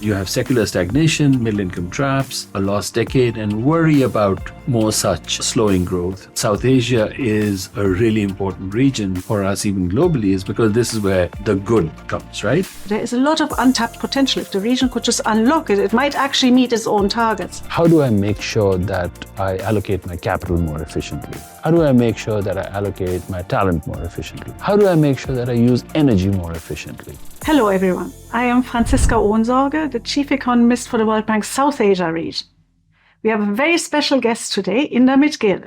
You have secular stagnation, middle income traps, a lost decade, and worry about more such slowing growth. South Asia is a really important region for us, even globally, is because this is where the good comes, right? There is a lot of untapped potential. If the region could just unlock it, it might actually meet its own targets. How do I make sure that I allocate my capital more efficiently? How do I make sure that I allocate my talent more efficiently? How do I make sure that I use energy more efficiently? Hello everyone, I am Franziska Ohnsorge, the Chief Economist for the World Bank's South Asia region. We have a very special guest today, Indermit Gill.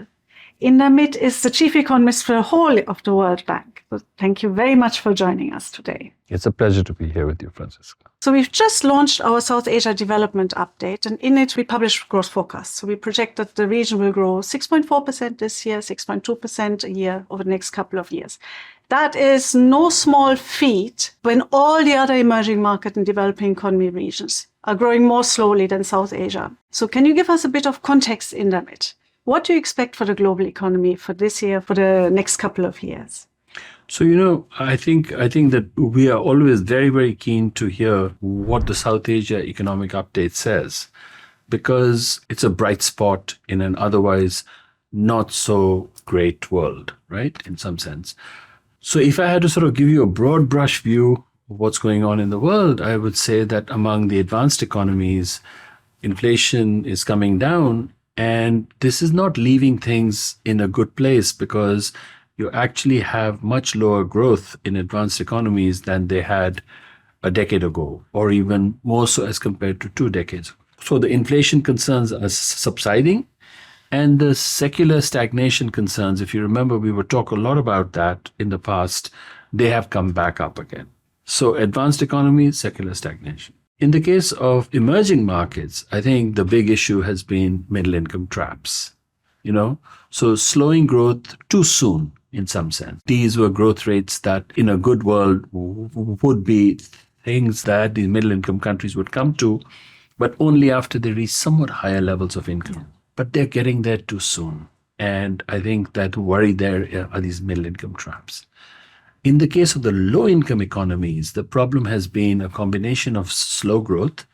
Indermit is the Chief Economist for the whole of the World Bank. So thank you very much for joining us today. It's a pleasure to be here with you, Franziska. So we've just launched our South Asia Development Update, and in it we publish growth forecasts. So we project that the region will grow 6.4% this year, 6.2% a year over the next couple of years. That is no small feat when all the other emerging market and developing economy regions are growing more slowly than South Asia. So can you give us a bit of context, Indermit? What do you expect for the global economy for this year, for the next couple of years? So, I think that we are always very, very keen to hear what the South Asia Economic Update says, because it's a bright spot in an otherwise not so great world, right? In some sense. So if I had to sort of give you a broad brush view of what's going on in the world, I would say that among the advanced economies, inflation is coming down, and this is not leaving things in a good place because you actually have much lower growth in advanced economies than they had a decade ago, or even more so as compared to 2 decades ago. So the inflation concerns are subsiding, and the secular stagnation concerns, if you remember, we would talk a lot about that in the past, they have come back up again. So advanced economies, secular stagnation. In the case of emerging markets, I think the big issue has been middle income traps, So slowing growth too soon in some sense. These were growth rates that in a good world would be things that these middle income countries would come to, but only after they reach somewhat higher levels of income. But they're getting there too soon. And I think that the worry there are these middle income traps. In the case of the low income economies, the problem has been a combination of slow growth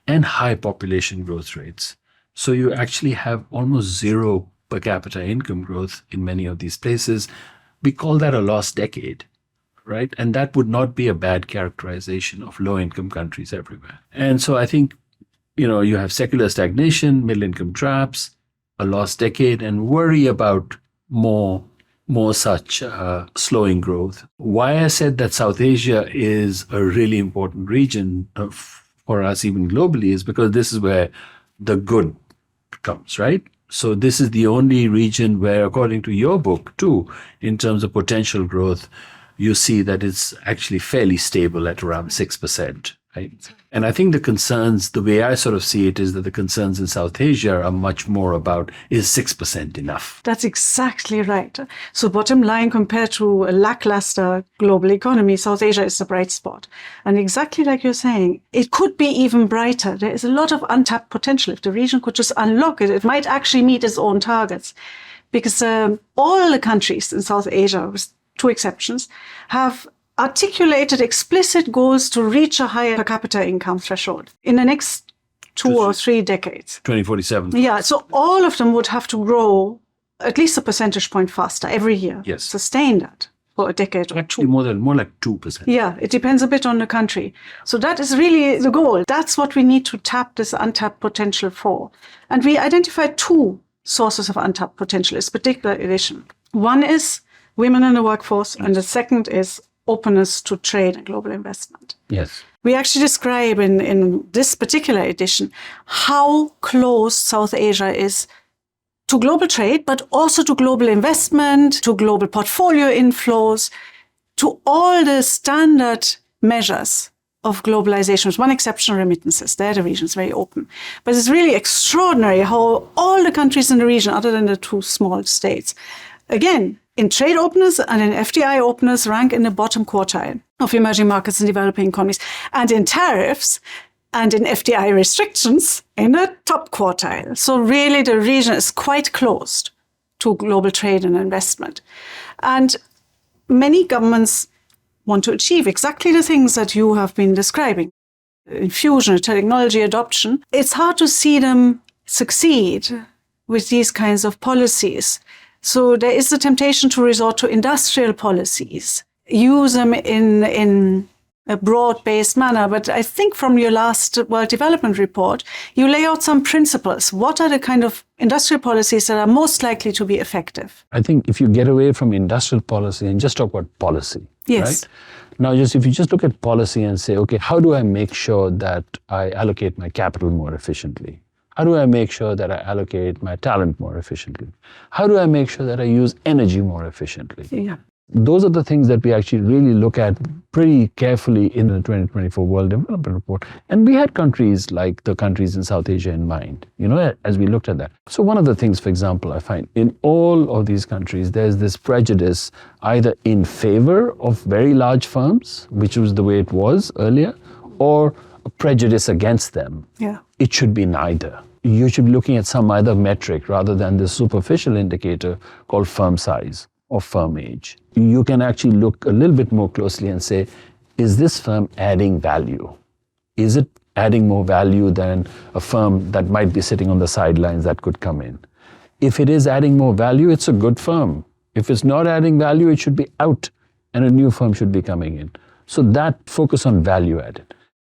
and high population growth rates. So you actually have almost zero per capita income growth in many of these places. We call that a lost decade, right? And that would not be a bad characterization of low income countries everywhere. And so I think you have secular stagnation, middle income traps, a lost decade, and worry about more such slowing growth. Why I said that South Asia is a really important region for us, even globally, is because this is where the good comes, right? So this is the only region where, according to your book too, in terms of potential growth, you see that it's actually fairly stable at around 6%. Right? And I think the way I sort of see it is that the concerns in South Asia are much more about, is 6% enough? That's exactly right. So bottom line, compared to a lackluster global economy, South Asia is a bright spot. And exactly like you're saying, it could be even brighter. There is a lot of untapped potential. If the region could just unlock it, it might actually meet its own targets. Because all the countries in South Asia, with 2 exceptions, have articulated explicit goals to reach a higher per capita income threshold in the next 2 or 3 decades. 2047. Yeah, so all of them would have to grow at least a percentage point faster every year. Yes. Sustain that for a decade or Actually, 2. more like 2%. Yeah, it depends a bit on the country. So that is really the goal. That's what we need to tap this untapped potential for. And we identified 2 sources of untapped potential in this particular edition. One is women in the workforce, and the second is openness to trade and global investment. Yes. We actually describe in this particular edition how close South Asia is to global trade, but also to global investment, to global portfolio inflows, to all the standard measures of globalization, with one exception, remittances. There the region is very open. But it's really extraordinary how all the countries in the region, other than the 2 small states, again, in trade openness and in FDI openness, rank in the bottom quartile of emerging markets and developing economies. And in tariffs and in FDI restrictions, in the top quartile. So really the region is quite closed to global trade and investment. And many governments want to achieve exactly the things that you have been describing. infusion, technology adoption, it's hard to see them succeed with these kinds of policies. So there is the temptation to resort to industrial policies, use them in a broad-based manner. But I think from your last World Development Report, you lay out some principles. What are the kind of industrial policies that are most likely to be effective? I think if you get away from industrial policy and just talk about policy, Yes. right? Now, if you just look at policy and say, okay, how do I make sure that I allocate my capital more efficiently? How do I make sure that I allocate my talent more efficiently? How do I make sure that I use energy more efficiently? Yeah. Those are the things that we actually really look at pretty carefully in the 2024 World Development Report. And we had countries like the countries in South Asia in mind, as we looked at that. So one of the things, for example, I find in all of these countries, there's this prejudice either in favor of very large firms, which was the way it was earlier, or a prejudice against them. Yeah. It should be neither. You should be looking at some other metric rather than this superficial indicator called firm size or firm age. You can actually look a little bit more closely and say, is this firm adding value? Is it adding more value than a firm that might be sitting on the sidelines that could come in? If it is adding more value, it's a good firm. If it's not adding value, it should be out and a new firm should be coming in. So that focus on value added.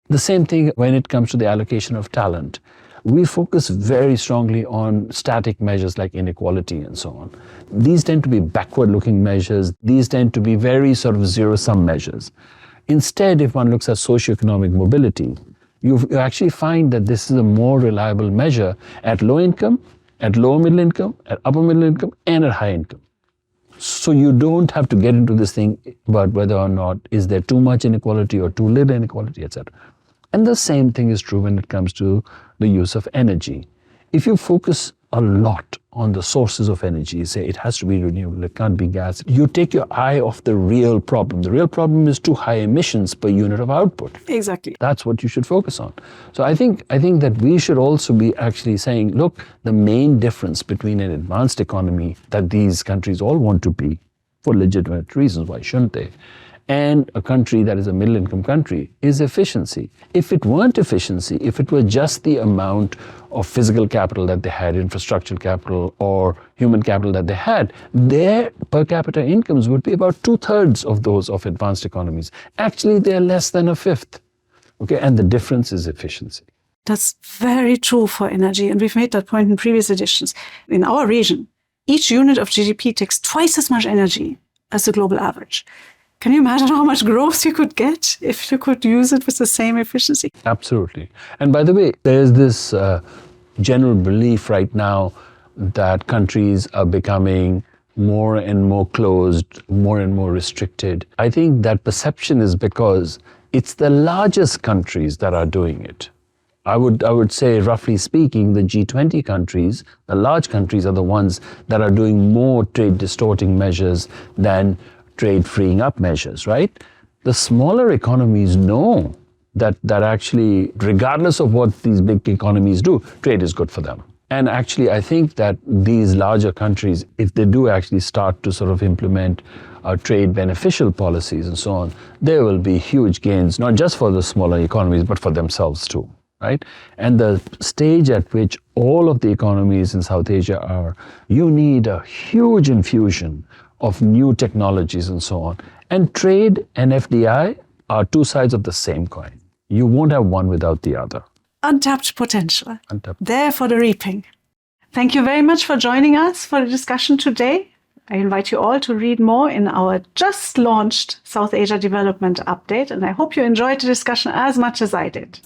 The same thing when it comes to the allocation of talent. We focus very strongly on static measures like inequality and so on. These tend to be backward-looking measures. These tend to be very sort of zero-sum measures. Instead, if one looks at socioeconomic mobility, you actually find that this is a more reliable measure at low income, at lower middle income, at upper middle income, and at high income. So you don't have to get into this thing about whether or not is there too much inequality or too little inequality, etc. And the same thing is true when it comes to the use of energy. If you focus a lot on the sources of energy, say it has to be renewable, it can't be gas, you take your eye off the real problem. The real problem is too high emissions per unit of output. Exactly. That's what you should focus on. So I think that we should also be actually saying, look, the main difference between an advanced economy that these countries all want to be, for legitimate reasons, why shouldn't they? And a country that is a middle-income country is efficiency. If it weren't efficiency, if it were just the amount of physical capital that they had, infrastructural capital or human capital that they had, their per capita incomes would be about 2/3 of those of advanced economies. Actually, they're less than a fifth. Okay, and the difference is efficiency. That's very true for energy. And we've made that point in previous editions. In our region, each unit of GDP takes twice as much energy as the global average. Can you imagine how much growth you could get if you could use it with the same efficiency? Absolutely. And by the way, there's this general belief right now that countries are becoming more and more closed, more and more restricted. I think that perception is because it's the largest countries that are doing it. I would say, roughly speaking, the G20 countries, the large countries, are the ones that are doing more trade distorting measures than trade freeing up measures, right? The smaller economies know that actually, regardless of what these big economies do, trade is good for them. And actually, I think that these larger countries, if they do actually start to sort of implement trade beneficial policies and so on, there will be huge gains, not just for the smaller economies, but for themselves too, right? And the stage at which all of the economies in South Asia are, you need a huge infusion of new technologies and so on. And trade and FDI are two sides of the same coin. You won't have one without the other. Untapped potential. Untapped. There for the reaping. Thank you very much for joining us for the discussion today. I invite you all to read more in our just launched South Asia Development Update, and I hope you enjoyed the discussion as much as I did.